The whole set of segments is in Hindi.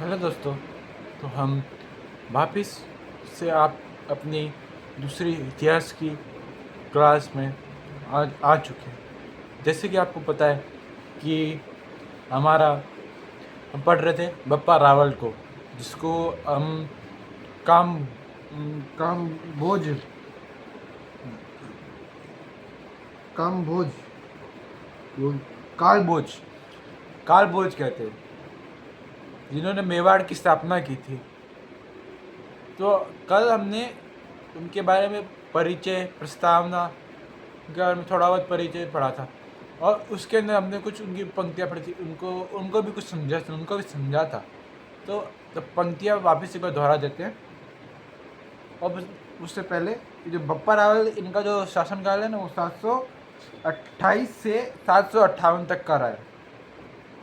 हेलो दोस्तों। तो हम वापस से आप अपनी दूसरी इतिहास की क्लास में आ चुके हैं। जैसे कि आपको पता है कि हमारा हम पढ़ रहे थे बप्पा रावल को, जिसको हम काम काम बोझ काम बोझ काल बोझ काल बोझ कहते हैं, जिन्होंने मेवाड़ की स्थापना की थी। तो कल हमने उनके बारे में परिचय, प्रस्तावना के बारे में थोड़ा बहुत परिचय पढ़ा था, और उसके अंदर हमने कुछ उनकी पंक्तियाँ पढ़ी थी। उनको भी कुछ उनको भी समझा था। तो पंक्तियाँ वापस एक बार दोहरा देते हैं। और उससे पहले जो बप्पा रावल, इनका जो शासनकाल है ना, वो 728 से 758 तक का रहा है।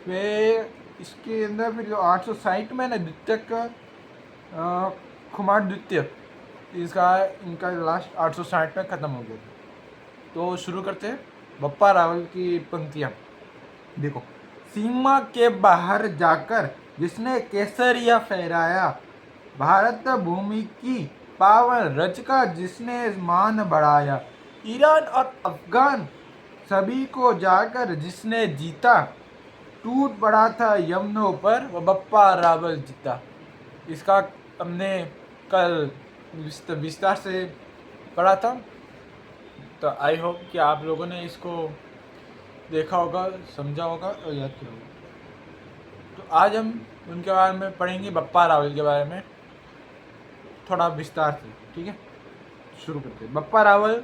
फिर इसके अंदर फिर जो 860 में ना द्वितीय खुमार द्वितीय, इनका लास्ट 860 में ख़त्म हो गया था। तो शुरू करते हैं बप्पा रावल की पंक्तियाँ। देखो, सीमा के बाहर जाकर जिसने केसरिया फहराया, भारत भूमि की पावन रज का जिसने मान बढ़ाया, ईरान और अफगान सभी को जाकर जिसने जीता, टूट पड़ा था यमुनों पर वो बप्पा रावल जीता। इसका हमने कल विस्तार से पढ़ा था। तो आई होप कि आप लोगों ने इसको देखा होगा, समझा होगा और याद किया होगा। तो आज हम उनके बारे में पढ़ेंगे, बप्पा रावल के बारे में थोड़ा विस्तार से। ठीक है, शुरू करते हैं। बप्पा रावल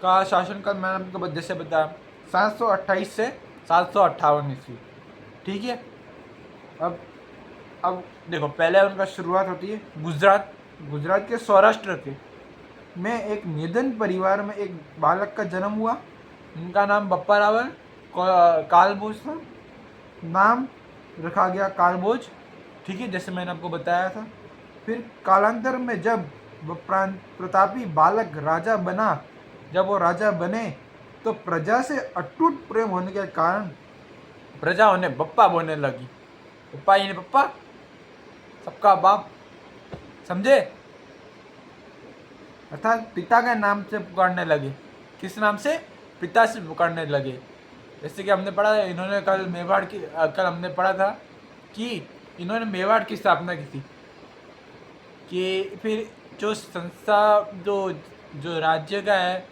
का शासनकाल मैंने आपको जैसे बताया 728 से 758 ईस्वी। ठीक है। अब देखो, पहले उनका शुरुआत होती है गुजरात के सौराष्ट्र के में एक निधन परिवार में एक बालक का जन्म हुआ। उनका नाम बप्पा रावल कालभोज था। नाम रखा गया कालभोज। ठीक है, जैसे मैंने आपको बताया था। फिर कालांतर में जब वो प्रतापी बालक जब वो राजा बने, तो प्रजा से अटूट प्रेम होने के कारण प्रजा उन्हें बप्पा बोलने लगी। बप्पा यानी पप्पा, सबका बाप, समझे? अर्थात पिता के नाम से पुकारने लगे। किस नाम से? पिता से पुकारने लगे। जैसे कि हमने पढ़ा, इन्होंने कल हमने पढ़ा था कि इन्होंने मेवाड़ की स्थापना की थी। कि फिर जो संस्था जो राज्य का है,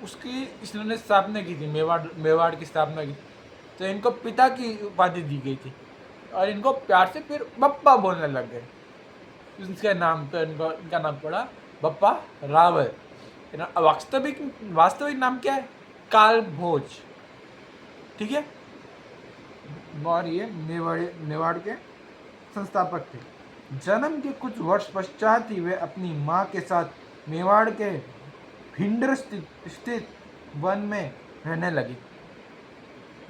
उसकी इन्होंने स्थापना की थी, मेवाड़ की स्थापना की। तो इनको पिता की उपाधि दी गई थी, और इनको प्यार से फिर बप्पा बोलने लग गए। इसके नाम तो इनका नाम पड़ा बप्पा रावल। वास्तविक नाम क्या है? कालभोज। ठीक है। और ये मेवाड़ के संस्थापक थे। जन्म के कुछ वर्ष पश्चात ही वे अपनी माँ के साथ मेवाड़ के भिंडर स्थित वन में रहने लगे।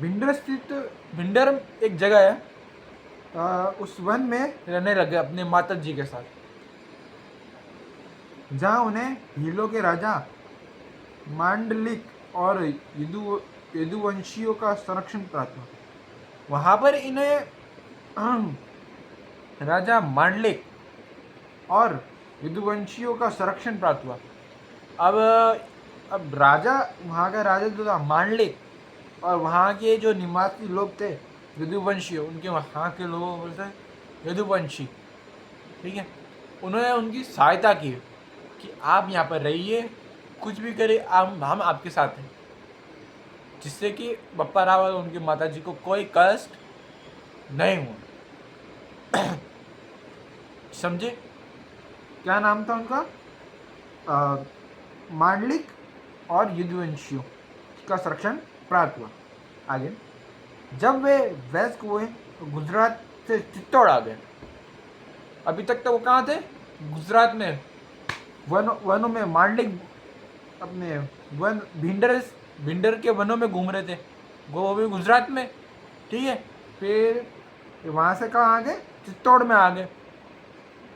भिंडर एक जगह है, उस वन में रहने लगे अपने माता जी के साथ, जहाँ उन्हें भीलों के राजा मांडलिक और यदुवंशियों का संरक्षण प्राप्त हुआ। वहाँ पर इन्हें राजा मांडलिक और यदुवंशियों का संरक्षण प्राप्त हुआ। अब राजा, वहाँ का राजा जो था मांडलिक, और वहाँ के जो निवासी लोग थे यदुवंशी, उनके वहाँ के लोगों को बोलते हैं यदुवंशी। ठीक है। उन्होंने उनकी सहायता की कि आप यहाँ पर रहिए, कुछ भी करें, हम आपके साथ हैं, जिससे कि बप्पा रावल और उनकी माता जी को कोई कष्ट नहीं हुआ। समझे? क्या नाम था उनका? मांडलिक और यदुवंशियों का संरक्षण प्राप्त हुआ। आगे जब वे वयस्क हुए तो गुजरात से चित्तौड़ आ गए। अभी तक तो वो कहाँ थे? गुजरात में वनों में मांडलिक अपने भिंडर के वनों में घूम रहे थे, वो भी गुजरात में। ठीक है। फिर वहाँ से कहाँ आ गए? चित्तौड़ में आ गए।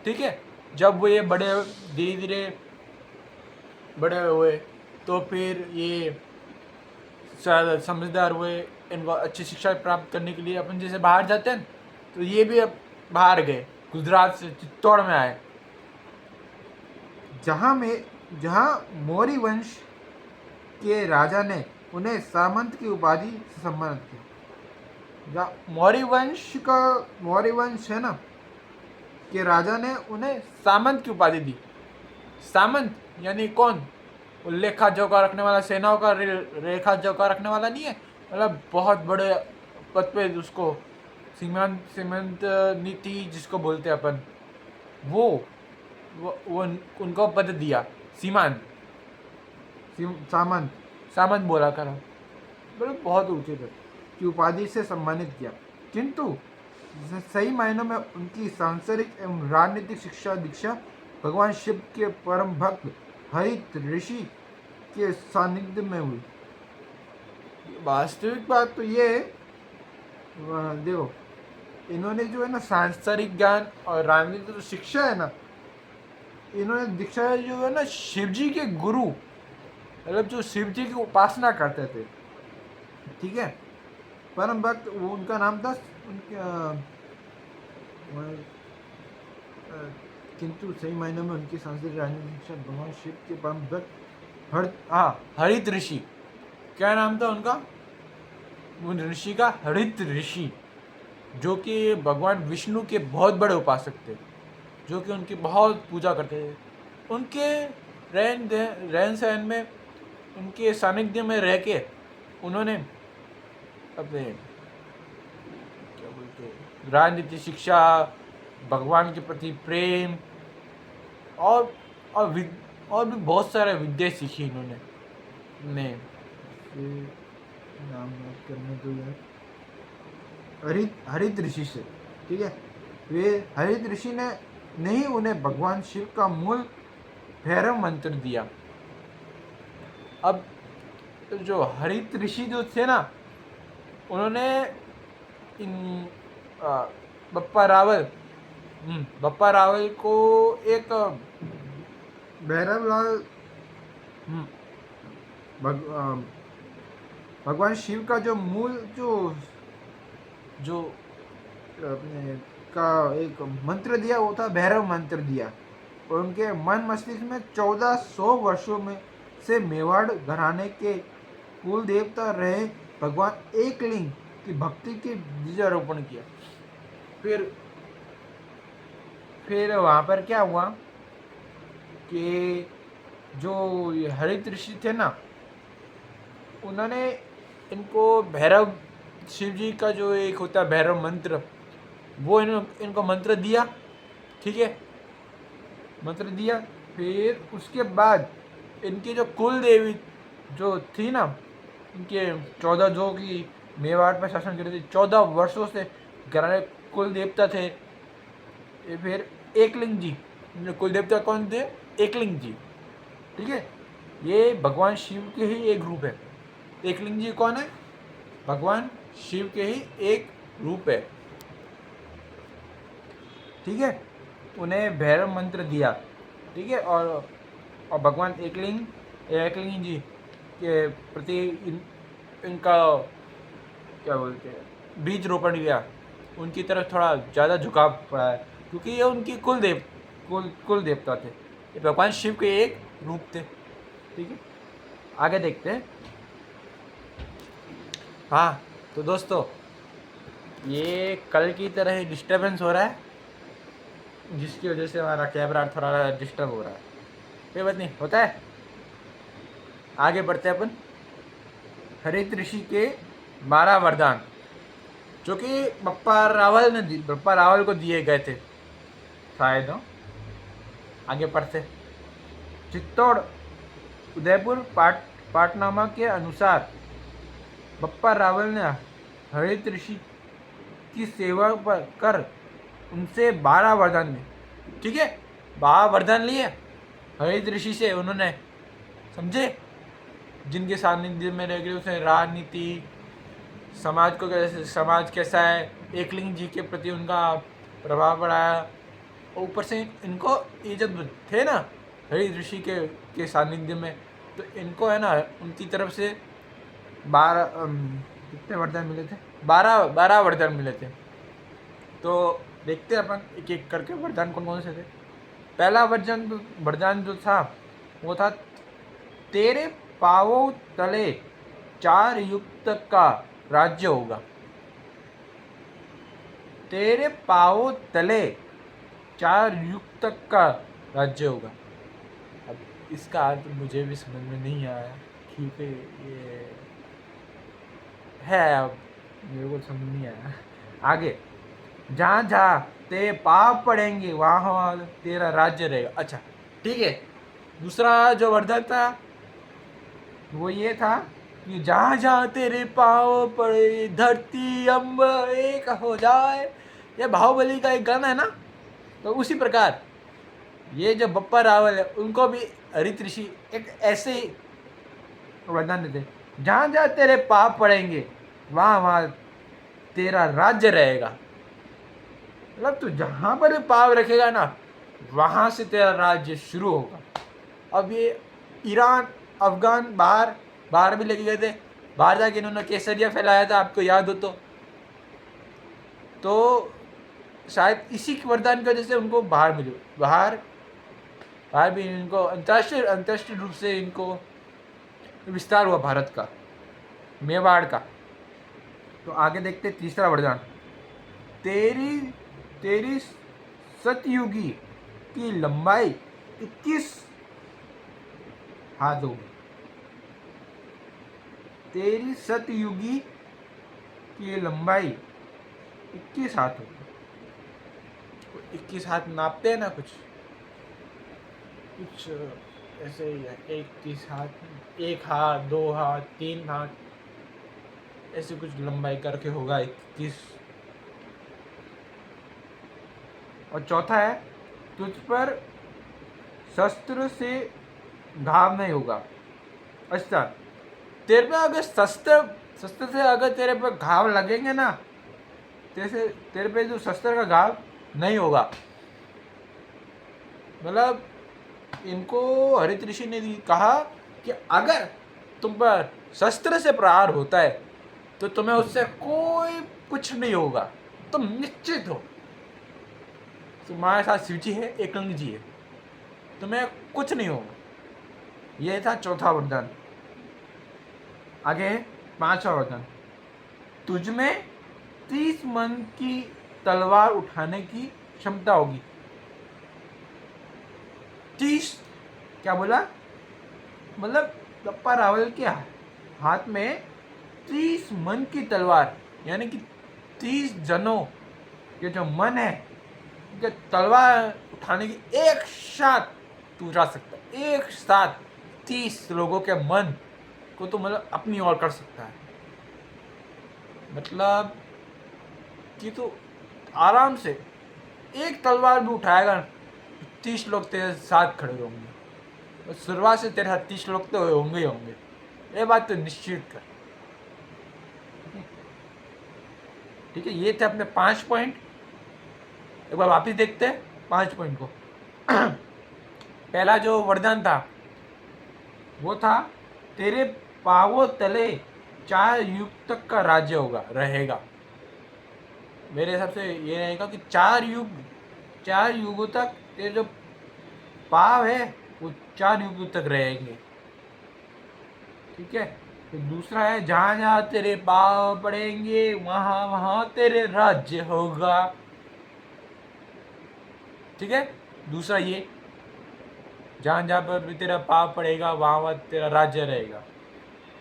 ठीक है। जब वो ये धीरे धीरे बड़े हुए, तो फिर ये समझदार हुए। इनको अच्छी शिक्षा प्राप्त करने के लिए अपन जैसे बाहर जाते हैं, तो ये भी अब बाहर गए, गुजरात से चित्तौड़ में आए, जहाँ मौर्य वंश के राजा ने उन्हें सामंत की उपाधि से सम्मानित किया। जहाँ मौर्य वंश है ना के राजा ने उन्हें सामंत की उपाधि दी। सामंत यानी कौन? वो लेखा जोखा रखने वाला, सेनाओं का रेखा जोखा रखने वाला नहीं है, मतलब बहुत बड़े पद पे उसको सीमंत नीति जिसको बोलते हैं अपन, वो उनको पद दिया, सामंत बोला करो, मतलब बहुत ऊंचे पद की उपाधि से सम्मानित किया। किंतु सही मायनों में उनकी सांसारिक एवं राजनीतिक शिक्षा दीक्षा भगवान शिव के परम भक्त हरित ऋषि के सानिध्य में हुई। वास्तविक बात तो ये देखो, इन्होंने जो है ना सांसारिक ज्ञान और राजनीतिक जो शिक्षा है ना, इन्होंने दीक्षा जो है ना शिव जी के गुरु, मतलब जो शिव जी की उपासना करते थे, ठीक है, परम भक्त, वो उनका नाम था किंतु सही मायने में उनकी सांस्कृतिक राजनीतिक शिक्षा भगवान शिव के परम भक्त हरित ऋषि, क्या नाम था उनका? उन ऋषि का हरित ऋषि, जो कि भगवान विष्णु के बहुत बड़े उपासक थे, जो कि उनकी बहुत पूजा करते थे। उनके रहन सहन में, उनके सानिध्य में रह के उन्होंने अपने क्या बोलते राजनीति शिक्षा, भगवान के प्रति प्रेम और भी बहुत सारे विद्या सीखी इन्होंने। नाम याद करने दो यार, हरित ऋषि से, ठीक है। वे हरित ऋषि ने ही उन्हें भगवान शिव का मूल भैरव मंत्र दिया। अब जो हरित ऋषि जो थे ना, उन्होंने इन बप्पा रावल को एक भैरवलाल भगवान शिव का जो मूल जो अपने का एक मंत्र दिया, वो था भैरव मंत्र दिया। और उनके मन मस्तिष्क में 1400 वर्षों में से मेवाड़ घराने के कुल देवता रहे भगवान एकलिंग की भक्ति के बीजारोपण किया। फिर वहाँ पर क्या हुआ कि जो हरित ऋषि थे ना, उन्होंने इनको भैरव, शिव जी का जो एक होता है भैरव मंत्र, वो इनको मंत्र दिया, ठीक है, मंत्र दिया। फिर उसके बाद इनकी जो कुल देवी जो थी ना, इनके 14 जो कि मेवाड़ पर शासन कर रहे थे, 14 वर्षों से घराने कुल देवता थे। फिर एकलिंग जी, कुल देवता कौन थे? एकलिंग जी, ठीक है, ये भगवान शिव के ही एक रूप है। एकलिंग जी कौन है? भगवान शिव के ही एक रूप है, ठीक है। उन्हें भैरव मंत्र दिया, ठीक है, और भगवान एकलिंग जी के प्रति इनका क्या बोलते हैं बीज रोपण किया, उनकी तरफ थोड़ा ज़्यादा झुकाव पड़ा है, क्योंकि ये उनकी कुल देवता थे, ये भगवान शिव के एक रूप थे, ठीक है। आगे देखते हैं। हाँ तो दोस्तों, ये कल की तरह ही डिस्टर्बेंस हो रहा है, जिसकी वजह से हमारा कैमरा थोड़ा डिस्टर्ब हो रहा है। कोई बात नहीं, होता है। आगे बढ़ते हैं अपन। हरित ऋषि के 12 वरदान, जो कि बप्पा रावल को दिए गए थे शायद। आगे पढ़ते। चित्तौड़ उदयपुर पाटनामा के अनुसार बप्पा रावल ने हरित ऋषि की सेवा कर उनसे 12 वरदान लिए, ठीक है। 12 वरदान लिए हरित ऋषि से उन्होंने, समझे, जिनके सानिध्य में रह गए उसे राजनीति, समाज कैसा है, एकलिंग जी के प्रति उनका प्रभाव बढ़ाया। और ऊपर से इनको ये जब थे ना हरित ऋषि के सानिध्य में, तो इनको है ना उनकी तरफ से 12 कितने वरदान मिले थे? 12 वरदान मिले थे। तो देखते हैं अपन एक एक करके वरदान कौन कौन से थे। पहला वरदान जो था वो था, तेरे पांवों तले 4 युग तक का राज्य होगा। तेरे पांवों तले 4 युग तक का राज्य होगा। अब इसका अर्थ मुझे भी समझ में नहीं आया, क्योंकि ये है, अब मेरे को समझ नहीं आया। आगे, जहाँ जहाँ तेरे पाप पड़ेंगे वहाँ वहाँ तेरा राज्य रहेगा। अच्छा ठीक है। दूसरा जो वरदान था वो ये था कि जहाँ जहाँ तेरे पाँव पड़े धरती अम्ब एक हो जाए। ये बाहुबली का एक गाना है ना, तो उसी प्रकार ये जो बप्पा रावल है उनको भी हरित ऋषि एक ऐसे ही वरदान देते, जहाँ जहाँ तेरे पाप पड़ेंगे वहाँ वहाँ तेरा राज्य रहेगा। मतलब तू जहाँ पर भी पाव रखेगा ना, वहाँ से तेरा राज्य शुरू होगा। अब ये ईरान अफगान बाहर भी लेके गए थे, बाहर जाके इन्होंने केसरिया फैलाया था, आपको याद हो तो शायद इसी वरदान की वजह से उनको बाहर मिले। बाहर भी इनको अंतर्राष्ट्रीय रूप से इनको विस्तार हुआ भारत का, मेवाड़ का। तो आगे देखते तीसरा वरदान, तेरी सतयुगी की लंबाई 21 हाथ होगी। तेरी सतयुगी की लंबाई 21 हाथ होगी। 21 हाथ नापते हैं ना, कुछ ऐसे ही है। 21 हाथ, 1 हाथ, 2 हाथ, 3 हाथ, ऐसे कुछ लंबाई करके होगा 21। और चौथा है, तुझ पर शस्त्र से घाव नहीं होगा। अच्छा, तेरे पे अगर शस्त्र से अगर तेरे पे घाव लगेंगे ना, तेरे पे जो शस्त्र का घाव नहीं होगा। मतलब इनको हरित ऋषि ने कहा कि अगर तुम पर शस्त्र से प्रहार होता है तो तुम्हें उससे कोई कुछ नहीं होगा, तुम निश्चित हो। तुम्हारे साथ शिव जी है, एकलिंग जी है, तुम्हें कुछ नहीं होगा। यह था चौथा वरदान। आगे पांचवा वरदान, तुझमें 30 मन की तलवार उठाने की क्षमता होगी। 30 क्या बोला, मतलब गप्पा रावल के हाथ में 30 मन की तलवार, यानी कि 30 जनों के जो मन है कि तलवार उठाने की एक साथ तू उठा सकता है। एक साथ 30 लोगों के मन को तो मतलब अपनी ओर कर सकता है। मतलब कि तो आराम से एक तलवार भी उठाएगा, 30 लोग तेरे साथ खड़े होंगे। शुरुआत से तेरे साथ 30 लोग तो होंगे ही होंगे, ये बात तो निश्चित कर। ठीक है, ये थे अपने 5 पॉइंट। एक बार वापिस देखते हैं 5 पॉइंट को। पहला जो वरदान था वो था, तेरे पावों तले 4 युग तक का राज्य रहेगा। मेरे हिसाब से ये रहेगा कि 4 युगों तक तेरे जो पाव है वो 4 युगों तक रहेंगे। ठीक है। तो दूसरा है, जहाँ जहाँ तेरे पाव पड़ेंगे वहाँ वहाँ तेरे राज्य होगा। ठीक है, दूसरा ये, जहाँ जहाँ पर भी तेरा पाव पड़ेगा वहाँ वहाँ तेरा राज्य रहेगा।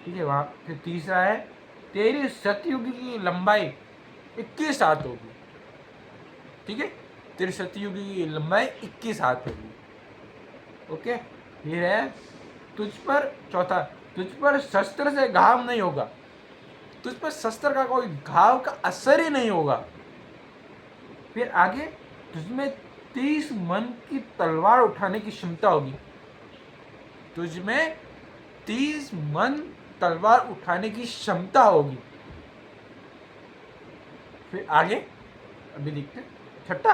ठीक है, वहाँ फिर तीसरा है, तेरी सतयुग की लंबाई 21 हाथ होगी। ठीक है, तेरी सतयुग की लंबाई 21 हाथ होगी। ओके, फिर है, चौथा, तुझ पर शस्त्र से घाव नहीं होगा। तुझ पर शस्त्र का कोई घाव का असर ही नहीं होगा। फिर आगे, तुझमें 30 मन की तलवार उठाने की क्षमता होगी। तुझमें 30 मन तलवार उठाने की क्षमता होगी। फिर आगे अभी देखते हैं छठा,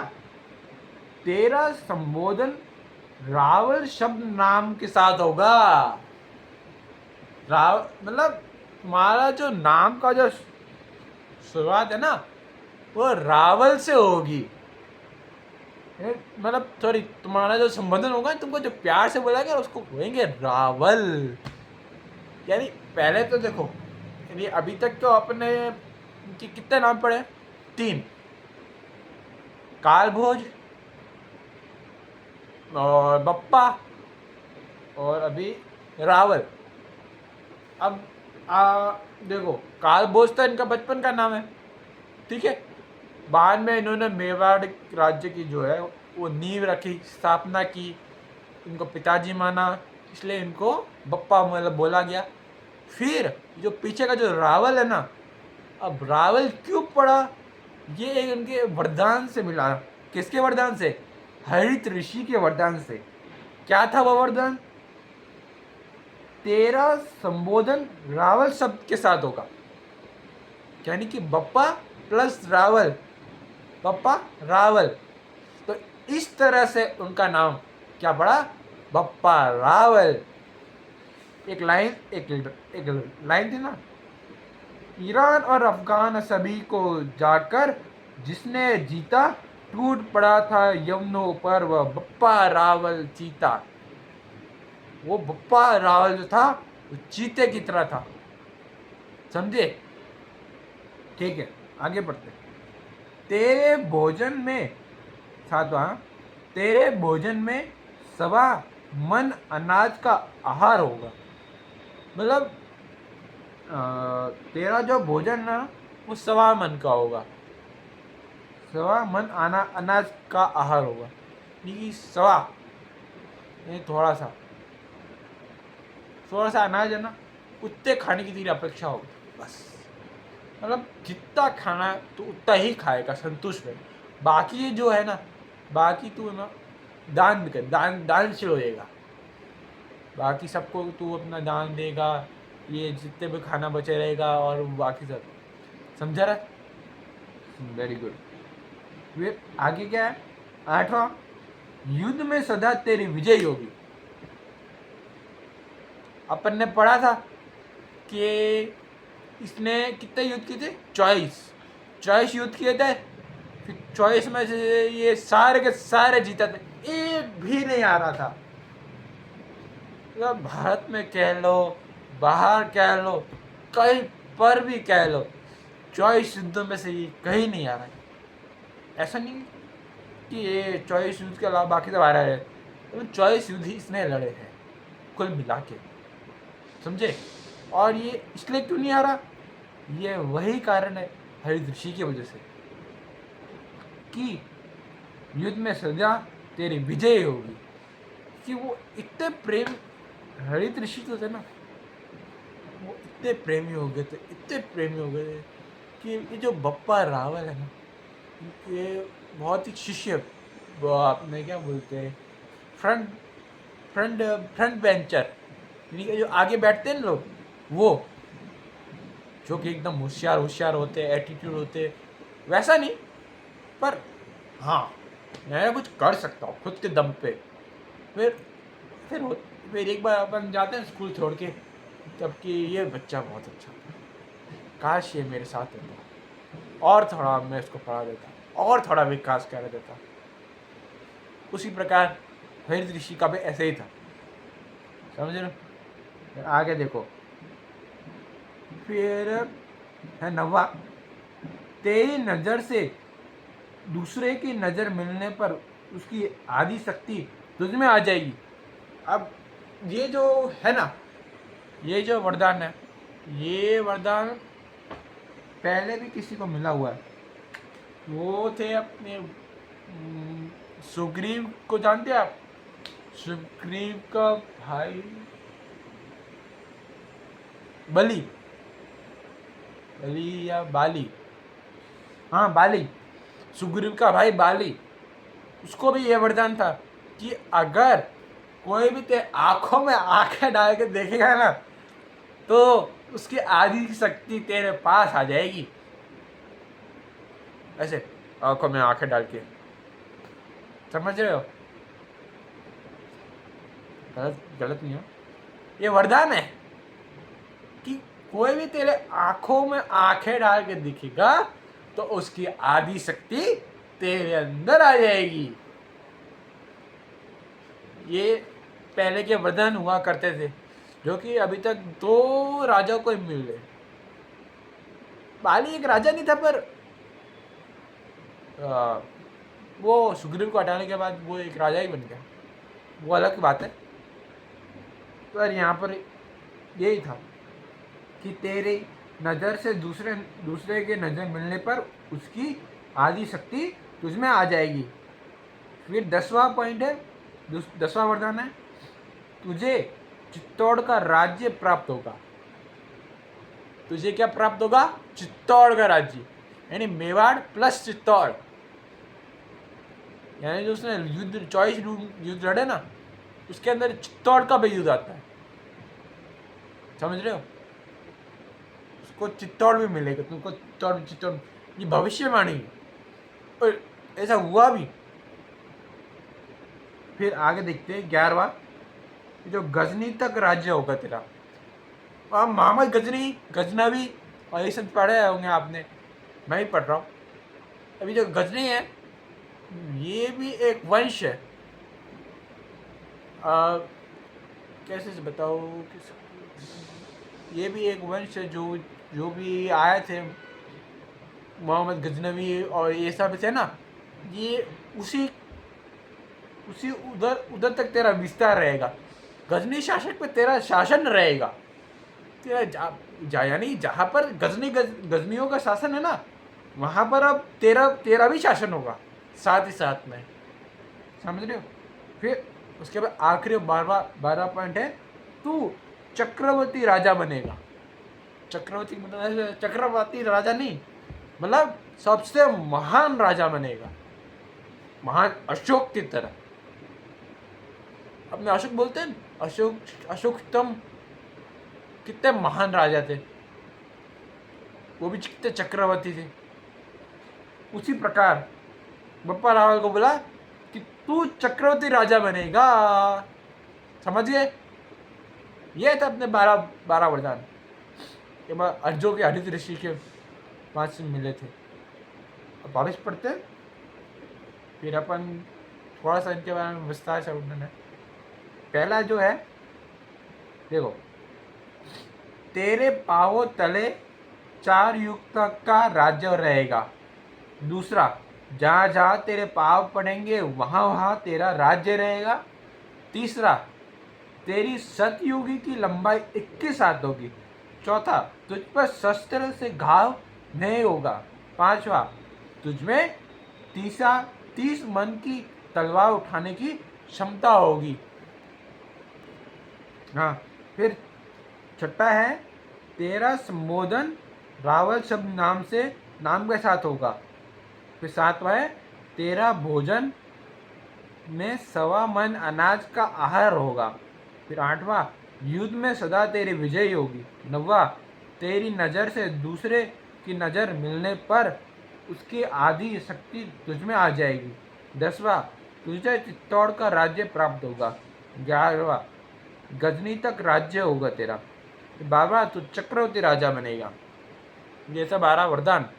तेरा संबोधन रावल शब्द नाम के साथ होगा। मतलब तुम्हारा जो नाम का जो शुरुआत है ना, वो रावल से होगी। मतलब सॉरी, तुम्हारा जो संबोधन होगा, तुमको जो प्यार से बोला गया उसको कहेंगे रावल। यानी पहले तो देखो, यानी अभी तक तो अपने कितने नाम पड़े? 3, कालभोज और बप्पा और अभी रावल। अब देखो, कालभोज तो इनका बचपन का नाम है, ठीक है। बाद में इन्होंने मेवाड़ राज्य की जो है वो नींव रखी, स्थापना की, इनको पिताजी माना, इसलिए इनको बप्पा मतलब बोला गया। फिर जो पीछे का जो रावल है ना, अब रावल क्यों पड़ा? ये एक इनके वरदान से मिला। किसके वरदान से? हरित ऋषि के वरदान से। क्या था वो वरदान? तेरा संबोधन रावल शब्द के साथ होगा, यानी कि बप्पा प्लस रावल, बप्पा रावल। तो इस तरह से उनका नाम क्या पड़ा? बप्पा रावल। एक लाइन थी ना, ईरान और अफगान सभी को जाकर जिसने जीता, टूट पड़ा था यमुनों पर वह बप्पा रावल चीता। वो बप्पा रावल जो था वो चीते की तरह था, समझे? ठीक है, आगे बढ़ते। तेरे भोजन में सातवां, तेरे भोजन में सवा मन अनाज का आहार होगा। मतलब तेरा जो भोजन ना वो सवा मन का होगा, सवा मन अनाज का आहार होगा। ये सवा, ये थोड़ा सा अनाज है ना, उतने खाने की तेरी अपेक्षा होगी बस। मतलब जितना खाना है तो उतना ही खाएगा, संतुष्ट है। बाकी जो है ना, बाकी तू ना दान भी कर, दानशील होएगा। बाकी सबको तू अपना दान देगा, ये जितने भी खाना बचे रहेगा और बाकी सब, समझा रहा? Very good. फिर आगे क्या है? 8वां, युद्ध में सदा तेरी विजय होगी। अपन ने पढ़ा था कि इसने कितने युद्ध किए थे? 24 युद्ध किए थे। फिर 24 में से ये सारे के सारे जीता थे, एक भी नहीं आ रहा था। मतलब भारत में कह लो, बाहर कह लो, कहीं पर भी कह लो, 24 युद्धों में से ये कहीं नहीं आ रहा है। ऐसा नहीं कि ये 24 युद्ध के अलावा बाकी तो आ रहा है, तो 24 युद्ध ही इसने लड़े हैं कुल मिला के, समझे? और ये इसलिए क्यों नहीं आ रहा? ये वही कारण है हरित ऋषि की वजह से, कि युद्ध में सदा तेरी विजय होगी। कि वो इतने प्रेम, हरित ऋषि तो थे ना, वो इतने प्रेमी हो गए थे, इतने प्रेमी हो गए थे कि ये जो बप्पा रावल है ना, ये बहुत ही शिष्य, वो आपने क्या बोलते हैं, फ्रंट फ्रंट फ्रंट बेंचर, यानी कि जो आगे बैठते हैं लोग, वो जो कि एकदम होशियार होते हैं, एटीट्यूड होते, वैसा नहीं, पर हाँ मैं कुछ कर सकता हूँ खुद के दम पे। फिर फिर फिर एक बार अपन जाते हैं स्कूल छोड़ के, जबकि ये बच्चा बहुत अच्छा था, काश ये मेरे साथ होता और थोड़ा मैं इसको पढ़ा देता और थोड़ा विकास कर देता। उसी प्रकार हरित ऋषि का भी ऐसे ही था, समझ रहे हो? आगे देखो, फिर है 9वां, तेरी नज़र से दूसरे की नज़र मिलने पर उसकी आदि शक्ति तुझ में आ जाएगी। अब ये जो है ना, ये जो वरदान है, ये वरदान पहले भी किसी को मिला हुआ है। वो थे अपने सुग्रीव को, जानते हैं आप? सुग्रीव का भाई बलि, बलि या बाली, हाँ बाली, सुग्रीव का भाई बाली, उसको भी ये वरदान था कि अगर कोई भी तेरे आंखों में आंखें डाल के देखेगा ना, तो उसकी आधी की शक्ति तेरे पास आ जाएगी। ऐसे आंखों में आंखें डाल के, समझ रहे हो? गलत नहीं हो, ये वरदान है कि कोई भी तेरे आंखों में आंखें डाल के दिखेगा तो उसकी आधी शक्ति तेरे अंदर आ जाएगी। ये पहले के वर्धन हुआ करते थे, जो कि अभी तक 2 राजाओं को ही मिल गए। बाली एक राजा नहीं था, पर वो सुग्रीव को हटाने के बाद वो एक राजा ही बन गया, वो अलग बात है। पर यहाँ पर यही था कि तेरे नज़र से दूसरे के नज़र मिलने पर उसकी आदि शक्ति तुझमें आ जाएगी। फिर 10वां पॉइंट है, 10वां वरदान है, तुझे चित्तौड़ का राज्य प्राप्त होगा। तुझे क्या प्राप्त होगा? चित्तौड़ का राज्य, यानी मेवाड़ प्लस चित्तौड़। यानी जो उसने युद्ध चॉइस युद्ध लड़े ना, उसके अंदर चित्तौड़ का भी युद्ध आता है, समझ रहे हो? उसको चित्तौड़ भी मिलेगा तुमको, चित्तौड़। ये भविष्यवाणी है और ऐसा हुआ भी। फिर आगे देखते हैं 11वां, जो गजनी तक राज्य होगा तेरा। मोहम्मद गजनवी और ये सब पढ़े होंगे आपने, मैं ही पढ़ रहा हूँ। अभी जो गजनी है ये भी एक वंश है। कैसे से बताओ, ये भी एक वंश है जो भी आए थे, मोहम्मद गजनवी और ये सब थे ना, ये उसी उधर तक तेरा विस्तार रहेगा। गजनी शासक पे तेरा शासन रहेगा। तेरा यानी जहाँ पर गजनियों का शासन है ना, वहाँ पर अब तेरा भी शासन होगा साथ ही साथ में, समझ रहे हो? फिर उसके बाद आखिरी 12वां पॉइंट है, तू चक्रवर्ती राजा बनेगा। चक्रवर्ती राजा नहीं, मतलब सबसे महान राजा बनेगा, महान अशोक की तरह। अपने अशोक बोलते हैं, अशोकतम कितने महान राजा थे, वो भी कितने चक्रवर्ती थे। उसी प्रकार बप्पा रावल को बोला कि तू चक्रवर्ती राजा बनेगा। समझ गए? ये था अपने 12 वरदान। के बाद अर्जो के हरित ऋषि के 5 मिले थे। अब वापस पढ़ते हैं, फिर अपन थोड़ा सा इनके बारे में विस्तार से उन्होंने। पहला जो है, देखो, तेरे पांवों तले 4 युग तक का राज्य रहेगा। दूसरा, जहाँ जहाँ तेरे पाँव पड़ेंगे वहाँ वहाँ तेरा राज्य रहेगा। तीसरा, तेरी सतयुगी की लंबाई 21 हाथ होगी। चौथा, तुझ पर शस्त्र से घाव नहीं होगा। पांचवा, तुझमें 30 मन की तलवार उठाने की क्षमता होगी। हाँ, फिर छठा है, तेरा संबोधन रावल शब्द नाम के साथ होगा। फिर 7वां है, तेरा भोजन में 1.25 मन अनाज का आहार होगा। फिर 8वां, युद्ध में सदा तेरी विजयी होगी। 9वां, तेरी नज़र से दूसरे की नज़र मिलने पर उसकी आधी शक्ति तुझमें आ जाएगी। 10वां, तुझे चित्तौड़ का राज्य प्राप्त होगा। 11वां, गजनी तक राज्य होगा तेरा। 12वां, तू चक्रवर्ती राजा बनेगा। ये सब 12 वरदान,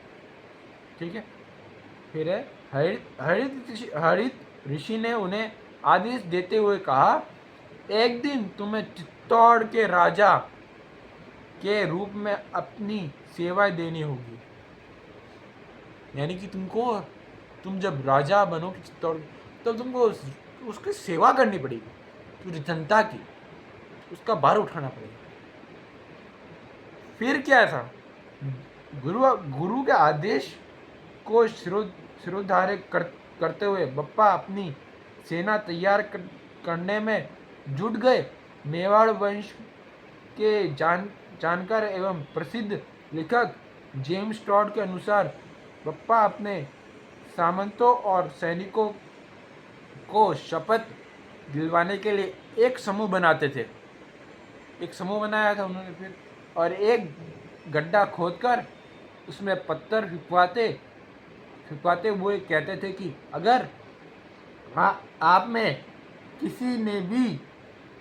ठीक है। फिर है हरित ऋषि ने उन्हें आदेश देते हुए कहा, एक दिन तुम्हें चित्तौड़ के राजा के रूप में अपनी सेवाएं देनी होगी। यानी कि तुम जब राजा बनोगे चित्तौड़, तो तुमको उसकी सेवा करनी पड़ेगी, पूरी जनता की, उसका भार उठाना पड़ेगा। फिर क्या था, गुरु के आदेश को शिरोधार्य करते हुए बप्पा अपनी सेना तैयार करने में जुट गए। मेवाड़ वंश के जानकार एवं प्रसिद्ध लेखक जेम्स टॉड के अनुसार बप्पा अपने सामंतों और सैनिकों को शपथ दिलवाने के लिए एक समूह बनाते थे। एक समूह बनाया था उन्होंने फिर, और एक गड्ढा खोदकर उसमें पत्थर फिकवाते हुए कहते थे कि अगर आप में किसी ने भी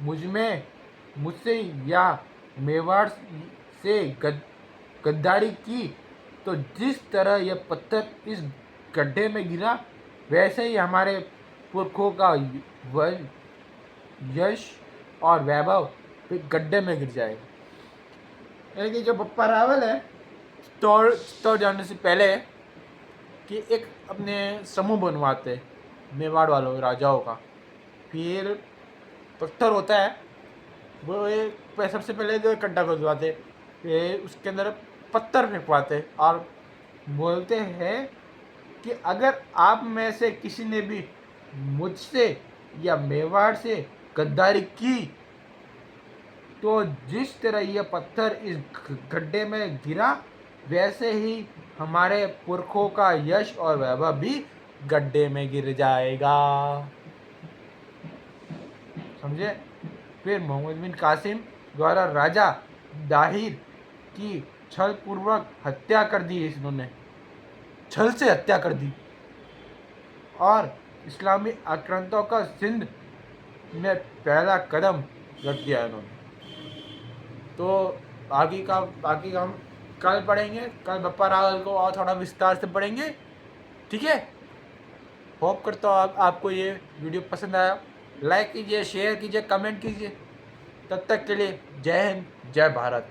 मुझसे या मेवाड़ से गद्दारी की, तो जिस तरह यह पत्थर इस गड्ढे में गिरा, वैसे ही हमारे पुरखों का यश और वैभव फिर गड्ढे में गिर जाएगा। यानी कि जो बप्पा रावल है चित्तौड़ जाने से पहले कि एक अपने समूह बनवाते मेवाड़ वालों राजाओं का। फिर पत्थर होता है वो एक सबसे पहले तो इकट्ठा करवाते, फिर उसके अंदर पत्थर फेंकवाते और बोलते हैं कि अगर आप में से किसी ने भी मुझसे या मेवाड़ से गद्दारी की तो जिस तरह यह पत्थर इस गड्ढे में गिरा वैसे ही हमारे पुरखों का यश और वैभव भी गड्ढे में गिर जाएगा। समझे? फिर मोहम्मद बिन कासिम द्वारा राजा दाहिर की छल पूर्वक हत्या कर दी। इन्होंने छल से हत्या कर दी और इस्लामी आक्रांताओं का सिंध में पहला कदम रख दिया इन्होंने। तो बाकी का हम कल पढ़ेंगे, कल बप्पा रावल को और थोड़ा विस्तार से पढ़ेंगे। ठीक है, होप करता हूँ आपको ये वीडियो पसंद आया। लाइक कीजिए, शेयर कीजिए, कमेंट कीजिए। तब तक के लिए जय हिंद, जय भारत।